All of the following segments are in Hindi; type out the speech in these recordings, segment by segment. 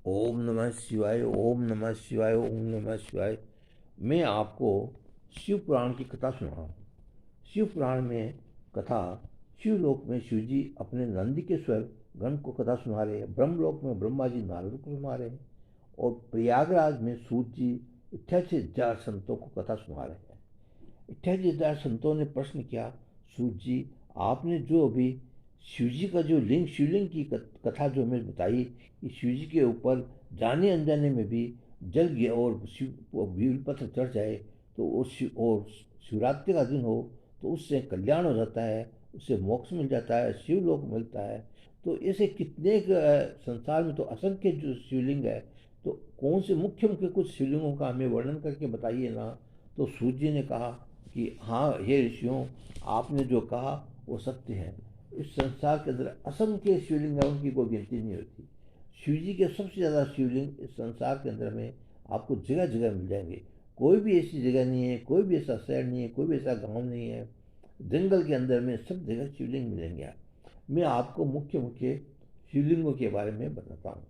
ओम नमः शिवाय, ओम नमः शिवाय, ओम नमः शिवाय। मैं आपको शिव पुराण की कथा सुना रहा हूँ। शिव पुराण में कथा, शिवलोक में शिव जी अपने नंदिकेश्वर गण को कथा सुना रहे हैं, ब्रह्मलोक में ब्रह्मा जी नारद को सुना रहे हैं, और प्रयागराज में सूत जी 88,000 संतों को कथा सुना रहे हैं। 88,000 संतों ने प्रश्न किया, सूत जी आपने जो अभी शिव जी का जो शिवलिंग की कथा जो हमें बताई कि शिव जी के ऊपर जाने अनजाने में भी जल गया और शिव बेलपत्र चढ़ जाए तो और शिवरात्रि का दिन हो तो उससे कल्याण हो जाता है, उससे मोक्ष मिल जाता है, शिवलोक मिलता है। तो ऐसे कितने संसार में तो असंख्य जो शिवलिंग है, तो कौन से मुख्य मुख्य कुछ शिवलिंगों का हमें वर्णन करके बताइए ना। तो सूर्य जी ने कहा कि हाँ हे ऋषियों, आपने जो कहा वो सत्य है। इस संसार के अंदर असंख्य शिवलिंग है, उनकी कोई गिनती नहीं होती। शिव जी के सबसे ज़्यादा शिवलिंग इस संसार के अंदर में आपको जगह जगह मिल जाएंगे। कोई भी ऐसी जगह नहीं है, कोई भी ऐसा शहर नहीं है, कोई भी ऐसा गांव नहीं है, जंगल के अंदर में सब जगह शिवलिंग मिलेंगे। मैं आपको मुख्य मुख्य शिवलिंगों के बारे में बताता हूँ।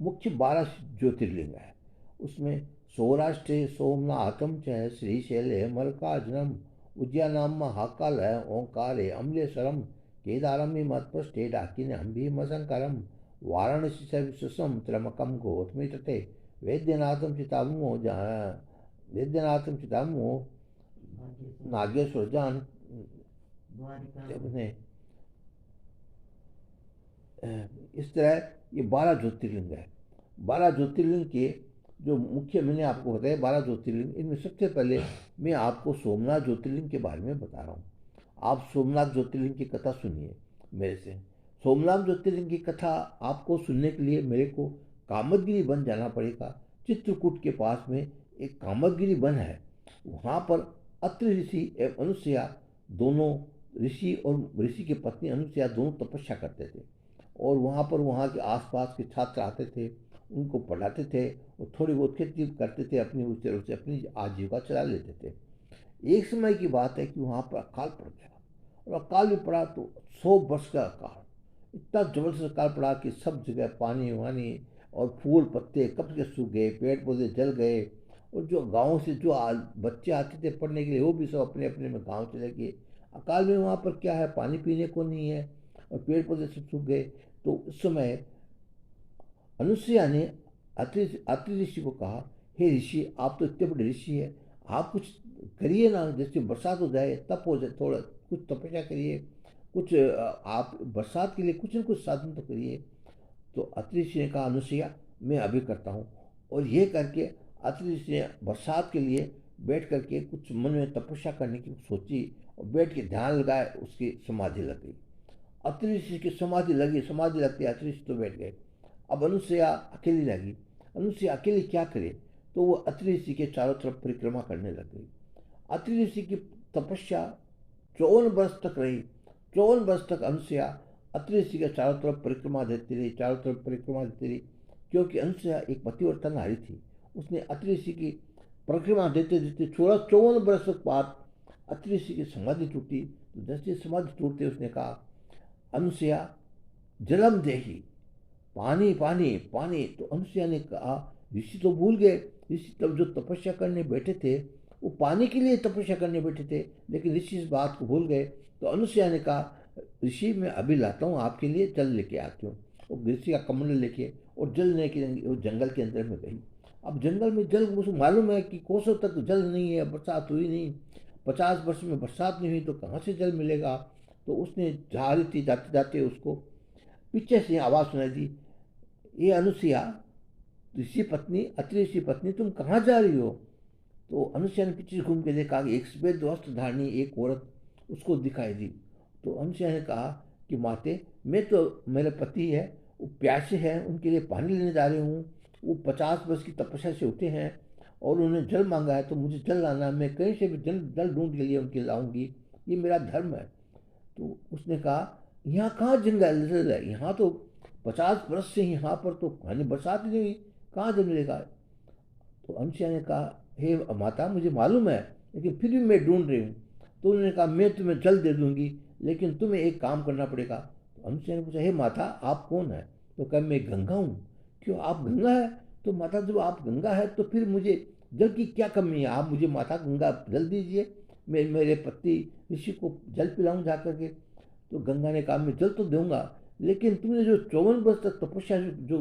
मुख्य 12 ज्योतिर्लिंग है। उसमें सौराष्ट्र सोमनाथम च श्रीशैल मल्लिकार्जुनम उद्यानाम महाकाल ओंकार अम्लेश्वरम केदारम मत्पृष्ठे डाकिन्यम शंकरम वाराणसी च विश्वसम त्र्यंबकम गौतमी तटे वैद्यनाथम चितामो वैद्यनाथम चितामो नागेश्वर जान अपने इस तरह ये 12 ज्योतिर्लिंग है। 12 ज्योतिर्लिंग के जो मुख्य मैंने आपको बताया 12 ज्योतिर्लिंग, इनमें सबसे पहले मैं आपको सोमनाथ ज्योतिर्लिंग के बारे में बता रहा हूँ। आप सोमनाथ ज्योतिर्लिंग की कथा सुनिए मेरे से। सोमनाथ ज्योतिर्लिंग की कथा आपको सुनने के लिए मेरे को कामदगिरी वन जाना पड़ेगा। चित्रकूट के पास में एक कामदगिरी वन है। वहाँ पर अत्रि ऋषि एवं अनुसुईया दोनों, ऋषि और ऋषि की पत्नी अनुसुईया दोनों तपस्या करते थे, और वहाँ पर वहाँ के आसपास के छात्र आते थे, उनको पढ़ाते थे और थोड़ी बहुत खेती करते थे, अपनी उस तरह से अपनी आजीविका चला लेते थे। एक समय की बात है कि वहाँ पर अकाल पड़ गया, और अकाल भी पड़ा तो 100 वर्ष का अकाल, इतना जबरदस्त अकाल पड़ा कि सब जगह पानी वानी और फूल पत्ते कब के सूख गए, पेड़ पौधे जल गए, और जो गाँव से जो बच्चे आते थे पढ़ने के लिए वो भी सब अपने अपने में गाँव चले गए। अकाल में वहाँ पर क्या है, पानी पीने को नहीं है और पेड़ पौधे सब सूख गए। तो उस समय अनुसुईया ने अत्रि ऋषि को कहा, हे ऋषि आप तो इतने बड़े ऋषि हैं, आप कुछ करिए ना, जैसे बरसात हो जाए, तप हो जाए, थोड़ा कुछ तपस्या करिए, कुछ आप बरसात के लिए कुछ न कुछ साधन तो करिए। तो अत्रि ऋषि ने कहा, अनुसुईया मैं अभी करता हूँ। और ये करके अत्रि ऋषि ने बरसात के लिए बैठ करके कुछ मन में तपस्या करने की सोची और बैठ के ध्यान लगाए, उसकी समाधि लग गई। अत्रि ऋषि की समाधि लगी, समाधि लगती अत्रि ऋषि तो बैठ गए। अब अनुसुईया अकेली लगी। अनुसुईया अकेली क्या करे, तो वो अत्रि ऋषि के चारों तरफ परिक्रमा करने लग गई। अत्रि ऋषि की तपस्या 54 वर्ष तक रही। 54 वर्ष तक अनुसुईया अत्रि ऋषि के चारों तरफ परिक्रमा देती रही, चारों तरफ परिक्रमा देती रही, क्योंकि अनुसुईया एक पतिव्रता नारी थी। उसने अत्रि ऋषि की परिक्रमा देते देते 54 वर्ष बाद अत्रि ऋषि की समाधि टूटी। तो जैसे समाधि टूटते उसने कहा, अनुसुईया जलम देही, पानी पानी पानी। तो अनुसुईया ने कहा, ऋषि तो भूल गए, ऋषि तब जो तपस्या करने बैठे थे वो पानी के लिए तपस्या करने बैठे थे, लेकिन ऋषि इस बात को भूल गए। तो अनुसुईया ने कहा, ऋषि मैं अभी लाता हूँ आपके लिए, जल लेके आती हूँ। वो ऋषि का कमंडल लेके और जल लेने के वो जंगल के अंदर में गई। अब जंगल में जल, मुझे मालूम है कि कोसों तक जल नहीं है, बरसात हुई नहीं, 50 वर्ष में बरसात नहीं हुई तो कहाँ से जल मिलेगा। तो उसने जा रही थी, जाते जाते उसको पीछे से आवाज़ सुनाई दी, ये अनुसुईया, ऋषि पत्नी, अत्रि ऋषि पत्नी, तुम कहाँ जा रही हो। तो अनुसुईया ने पीछे घूम के देखा कि एक सफेद वस्त्र धारणी एक औरत उसको दिखाई दी। तो अनुसुईया ने कहा कि माते, मैं तो, मेरे पति है, वो प्यासे हैं, उनके लिए पानी लेने जा रही हूँ। वो 50 वर्ष की तपस्या से उठे हैं और उन्होंने जल मांगा है, तो मुझे जल लाना है, मैं कहीं से भी जल जल ढूंढ के लिए उनके लाऊंगी, ये मेरा धर्म है। तो उसने कहा, यहाँ कहाँ जंगल है, यहाँ तो 50 वर्ष से यहाँ पर तो पानी बरसात ही नहीं हुई, कहाँ जल मिलेगा। तो अनुसुईया ने कहा, हे माता मुझे मालूम है, लेकिन फिर भी मैं ढूंढ रही हूँ। तो उन्होंने कहा, मैं तुम्हें जल दे दूंगी, लेकिन तुम्हें एक काम करना पड़ेगा। तो अनुसुईया ने पूछा, हे माता आप कौन है। तो कहा, मैं गंगा हूँ, क्यों आप गंगा है? तो माता जब आप गंगा है तो फिर मुझे जल की क्या कमी है? आप मुझे माता गंगा जल दीजिए, मैं मेरे पति ऋषि को जल पिलाऊं जा करके। तो गंगा ने कहा मैं जल तो दूंगा, लेकिन तुमने जो 54 वर्ष तक तपस्या जो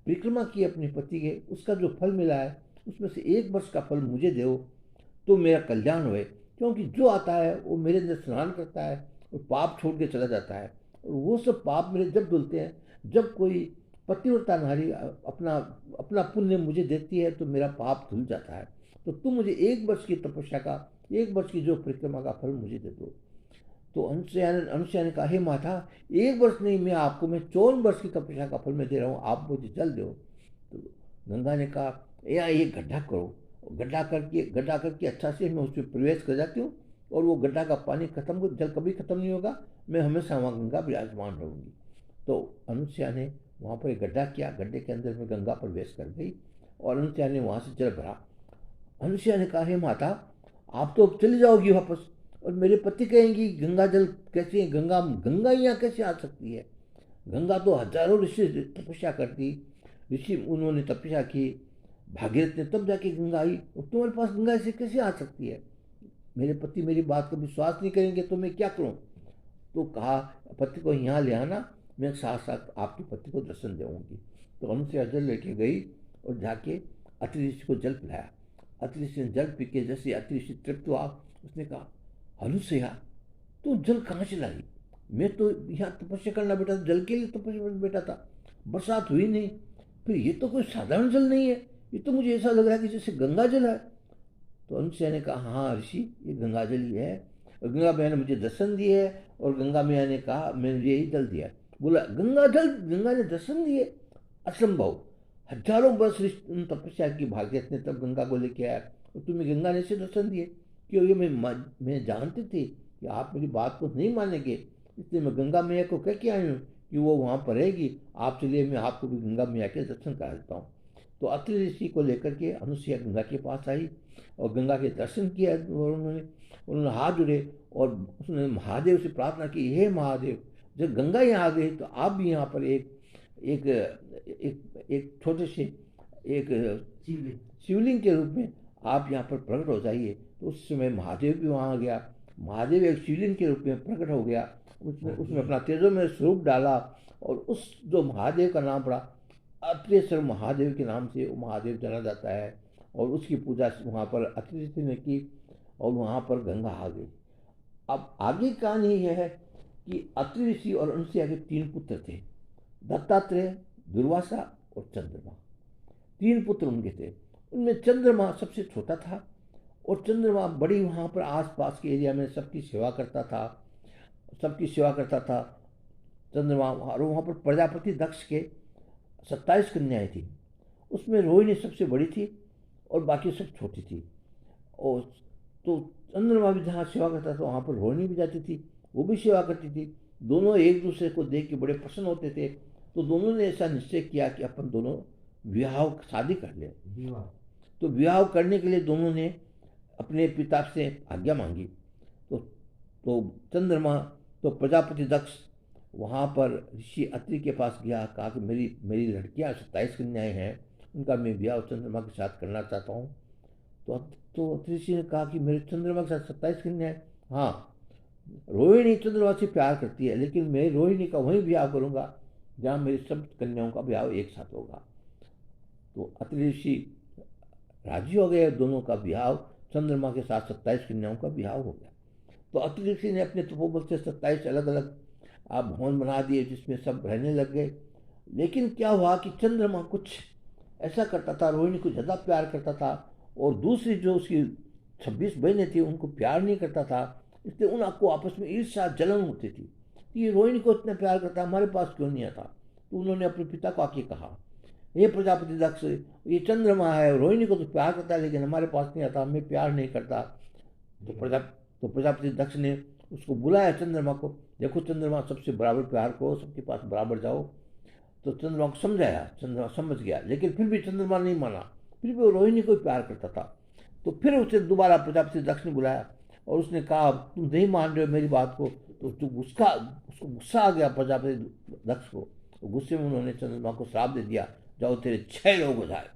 परिक्रमा की अपने पति के, उसका जो फल मिला है उसमें से 1 वर्ष का फल मुझे दो तो मेरा कल्याण होए। क्योंकि जो आता है वो मेरे अंदर स्नान करता है और पाप छोड़ के चला जाता है, और वो सब पाप मेरे जब धुलते हैं, जब कोई पतिव्रता नारी अपना अपना पुण्य मुझे देती है तो मेरा पाप धुल जाता है। तो तुम मुझे 1 वर्ष की तपस्या का, 1 वर्ष की जो परिक्रमा का फल मुझे दे दो। तो अनुसुईया ने कहा हे माता, 1 वर्ष नहीं, मैं आपको मैं 54 वर्ष की तपस्या का फल मैं दे रहा हूँ, आप मुझे जल दो। तो गंगा ने कहा यहाँ एक गड्ढा करो, गड्ढा करके अच्छा से मैं उसमें प्रवेश कर जाती हूँ, और वो गड्ढा का पानी खत्म, जल कभी खत्म नहीं होगा, मैं हमेशा वहाँ गंगा विराजमान रहूँगी। तो अनुसुईया ने वहाँ पर एक गड्ढा किया, गड्ढे के अंदर में गंगा प्रवेश कर गई और अनुसुईया ने वहाँ से जल भरा। अनुसुईया ने कहा हे माता, आप तो अब चली जाओगी वापस, और मेरे पति कहेंगी गंगा जल कैसे, गंगा गंगा यहाँ कैसे आ सकती है? गंगा तो हजारों ऋषि तपस्या करती, ऋषि उन्होंने तपस्या की, भागीरथ ने तब जाके गंगा आई, और तुम्हारे पास गंगा ऐसे कैसे आ सकती है? मेरे पति मेरी बात का विश्वास नहीं करेंगे तो मैं क्या करूं? तो कहा पति को यहाँ ले आना, मैं साथ साथ आपके पति को दर्शन देऊंगी। तो अनुसुईया जल लेके गई और जाके अत्रि ऋषि को जल पिलाया। अत्रि ऋषि ने जल पी के जैसे अत्रि ऋषि तृप्त हुआ, उसने कहा अनुसुईया तू जल कहाँ से लाई? मैं तो यहाँ तपस्या करना बैठा था, जल के लिए तपस्या करना बैठा था, बरसात हुई नहीं, फिर ये तो कोई साधारण जल नहीं है, ये तो मुझे ऐसा लग रहा है कि जैसे गंगा जल है। तो अनुसुईया ने कहा हाँ ऋषि, ये गंगा जल ही है, और गंगा मैया ने मुझे दर्शन दिए है, और गंगा मैया ने कहा मैंने यही जल दिया। बोला गंगा जल, गंगा ने दर्शन दिए? असंभव, हजारों वर्ष तपस्या की भागीरथ ने तब गंगा को लेके आया, और तुम्हें गंगा ने से दर्शन दिए? क्यों? ये मैं जानती थी कि आप मेरी बात को नहीं मानेंगे, इसलिए मैं गंगा मैया को कह के आई हूँ कि वो वहाँ पर रहेगी, आप चलिए मैं आपको भी गंगा मैया के दर्शन करा देता हूँ। तो अत्रि ऋषि को लेकर के अनुसुईया गंगा के पास आई और गंगा के दर्शन किया, और उन्होंने हाथ जुड़े और उसने महादेव से प्रार्थना की हे महादेव, जब गंगा यहाँ आ गई तो आप भी यहाँ पर एक एक एक एक छोटे से एक शिवलिंग के रूप में आप यहाँ पर प्रकट हो जाइए। तो उस समय महादेव भी वहाँ आ गया, महादेव एक शिवलिंग के रूप में प्रकट हो गया, उसने अपना तेजोमय स्वरूप डाला, और उस जो महादेव का नाम पड़ा अत्रेश्वर महादेव के नाम से वो महादेव जाना जाता है, और उसकी पूजा वहाँ पर अत्रि ऋषि ने की, और वहाँ पर गंगा आ गई। अब आगे कहानी यह है कि अत्रि ऋषि और अनुसुईया के 3 पुत्र थे, दत्तात्रेय, दुर्वासा और चंद्रमा। 3 पुत्र उनके थे। उनमें चंद्रमा सबसे छोटा था, और चंद्रमा बड़ी वहाँ पर आसपास के एरिया में सबकी सेवा करता था। चंद्रमा, और वहाँ पर प्रजापति दक्ष के 27 कन्याएं थी, उसमें रोहिणी सबसे बड़ी थी और बाकी सब छोटी थी। और तो चंद्रमा भी जहाँ सेवा करता था वहाँ पर रोहिणी भी जाती थी, वो भी सेवा करती थी। दोनों एक दूसरे को देख के बड़े प्रसन्न होते थे, तो दोनों ने ऐसा निश्चय किया कि अपन दोनों विवाह शादी कर ले। तो विवाह करने के लिए दोनों ने अपने पिता से आज्ञा मांगी। तो चंद्रमा, तो प्रजापति दक्ष वहाँ पर ऋषि अत्रि के पास गया, कहा कि मेरी लड़कियाँ 27 कन्याएं हैं, उनका मैं विवाह चंद्रमा के साथ करना चाहता हूँ। तो अत्रि ऋषि ने कहा कि मेरे चंद्रमा के साथ 27 कन्याएं? हाँ, रोहिणी चंद्रमा से प्यार करती है, लेकिन मैं रोहिणी का वहीं विवाह करूँगा जहाँ मेरी सब कन्याओं का विवाह एक साथ होगा। तो अत्रि ऋषि राजी हो गए, दोनों का विवाह चंद्रमा के साथ 27 कन्याओं का विवाह हो गया। तो अत्रि ऋषि ने अपने तपोबल से 27 अलग अलग भवन बना दिए जिसमें सब रहने लग गए। लेकिन क्या हुआ कि चंद्रमा कुछ ऐसा करता था, रोहिणी को ज़्यादा प्यार करता था, और दूसरी जो उसकी 26 बहनें थी उनको प्यार नहीं करता था, इसलिए उन आपको आपस में ईर्ष्या जलन होती थी कि रोहिणी को इतना प्यार करता, हमारे पास क्यों नहीं आता। तो उन्होंने अपने पिता को आके कहा ये प्रजापति दक्ष, ये चंद्रमा है, रोहिणी को तो प्यार करता है लेकिन हमारे पास नहीं आता, हमें प्यार नहीं करता। तो प्रजापति दक्ष ने उसको बुलाया चंद्रमा को, देखो चंद्रमा सबसे बराबर प्यार करो, सबके पास बराबर जाओ। तो चंद्रमा को समझाया, चंद्रमा समझ गया, लेकिन फिर भी चंद्रमा नहीं माना, फिर भी वो रोहिणी को प्यार करता था। तो फिर उसे दोबारा प्रजापति दक्ष ने बुलाया और उसने कहा तुम नहीं मान रहे हो मेरी बात को। तो उसको गुस्सा आ गया प्रजापति दक्ष को, गुस्से में उन्होंने चंद्रमा को श्राप दे दिया, जाओ तेरे 6 लोग हो जाए।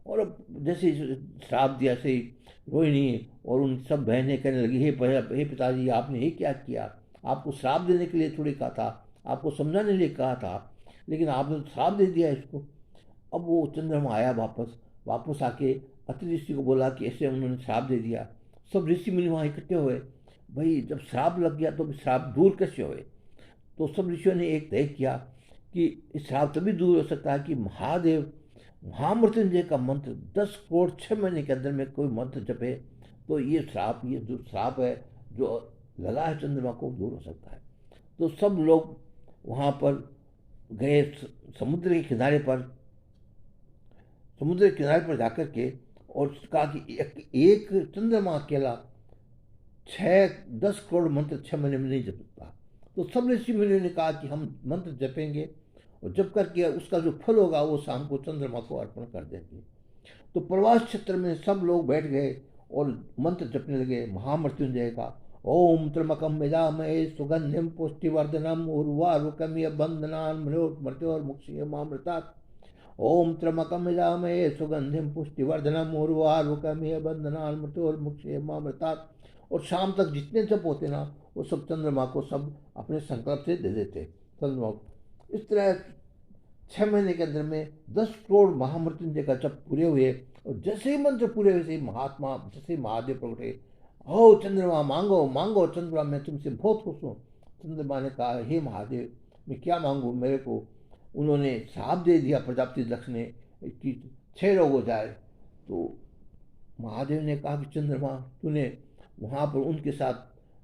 और अब जैसे ही श्राप दिया से रोहिणी और उन सब बहनें कहने लगी, हे पिताजी, आपने ये क्या किया? आपको श्राप देने के लिए थोड़ी कहा था, आपको समझाने के लिए कहा था, लेकिन आपने तो श्राप दे दिया इसको। अब वो चंद्रमा आया वापस, वापस आके अत्रि ऋषि को बोला कि ऐसे उन्होंने श्राप दे दिया। सब ऋषि मुनि वहाँ इकट्ठे हुए। भाई जब श्राप लग गया तो श्राप दूर कैसे हुए? तो सब ऋषियों ने एक तय किया कि इस श्राप तभी दूर हो सकता है कि महादेव महामृत्युंजय का मंत्र 10 करोड़ 6 महीने के अंदर में कोई मंत्र जपे, तो ये जो श्राप है जो लगा है चंद्रमा को, दूर हो सकता है। तो सब लोग वहाँ पर गए, समुद्र के किनारे पर जाकर के, और कहा कि एक चंद्रमा अकेला 10 करोड़ मंत्र 6 महीने में नहीं जप सकता। तो सब ऋषि मुनियों ने कहा कि हम मंत्र जपेंगे, और जप करके उसका जो फल होगा वो शाम को चंद्रमा को अर्पण कर देंगे। तो प्रवास क्षेत्र में सब लोग बैठ गए और मंत्र जपने लगे महामृत्युंजय का। ओम त्र्यंबकम यजामहे सुगंधिम पुष्टिवर्धनम उर्वारुकमिव बंधनान् मृत्योर्मुक्षीयमामृतात्। ओम त्र्यंबकम यजामहे सुगंधिम पुष्टिवर्धनम उर्वारुकमिव बंधनान् मृत्योर्मुक्षीयमामृतात्। और शाम तक जितने जप होते ना, वो सब चंद्रमा को सब अपने संकल्प से दे देते चंद्रमा को। इस तरह 6 महीने के अंदर में 10 करोड़ महामृत्युंजय का जप पूरे हुए। और जैसे ही मंत्र पूरे हुए, से महात्मा जैसे महादेव प्रकटे, हो चंद्रमा मांगो मांगो चंद्रमा, मैं तुमसे बहुत खुश हूँ। चंद्रमा ने कहा, हे महादेव, मैं क्या मांगू? मेरे को उन्होंने श्राप दे दिया प्रजापति दक्ष ने कि 6 रोग हो जाए। तो महादेव ने कहा कि चंद्रमा, तूने वहाँ पर उनके साथ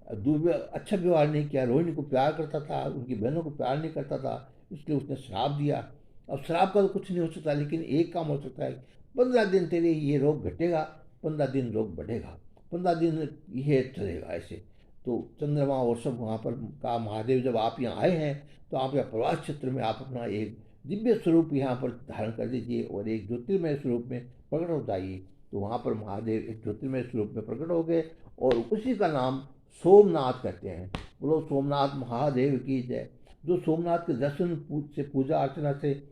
अच्छा व्यवहार नहीं किया, रोहिणी को प्यार करता था, उनकी बहनों को प्यार नहीं करता था, इसलिए उसने श्राप दिया। अब श्राप का तो कुछ नहीं हो सकता, लेकिन एक काम हो सकता है, 15 दिन तेरे ये रोग घटेगा, 15 दिन रोग बढ़ेगा, 15 दिन ये चलेगा ऐसे। तो चंद्रमा और सब वहाँ पर कहा, महादेव जब आप यहाँ आए हैं तो आप यहाँ प्रवास क्षेत्र में आप अपना एक दिव्य स्वरूप यहाँ पर धारण कर लीजिए और एक ज्योतिर्मय स्वरूप में प्रकट हो जाइए। तो वहाँ पर महादेव एक ज्योतिर्मय स्वरूप में प्रकट हो गए, और उसी का नाम सोमनाथ कहते हैं। बोलो सोमनाथ महादेव की जय। जो सोमनाथ के दर्शन से, पूजा अर्चना से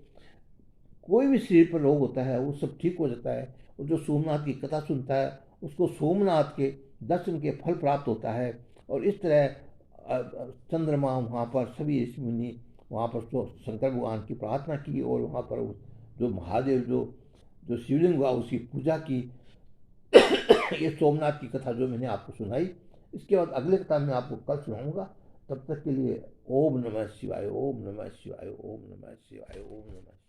कोई भी शरीर पर रोग होता है वो सब ठीक हो जाता है। और जो सोमनाथ की कथा सुनता है उसको सोमनाथ के दर्शन के फल प्राप्त होता है। और इस तरह चंद्रमा वहाँ पर सभी ऋषि मुनि वहाँ पर शंकर भगवान की प्रार्थना की, और वहाँ पर जो महादेव जो शिवलिंग हुआ उसकी पूजा की। ये सोमनाथ की कथा जो मैंने आपको सुनाई, इसके बाद अगले कथा में आपको कल सुनाऊंगा। तब तक के लिए ओम नमः शिवाय, ओम नमः शिवाय, ओम नमः शिवाय, ओम नमः शिवाय।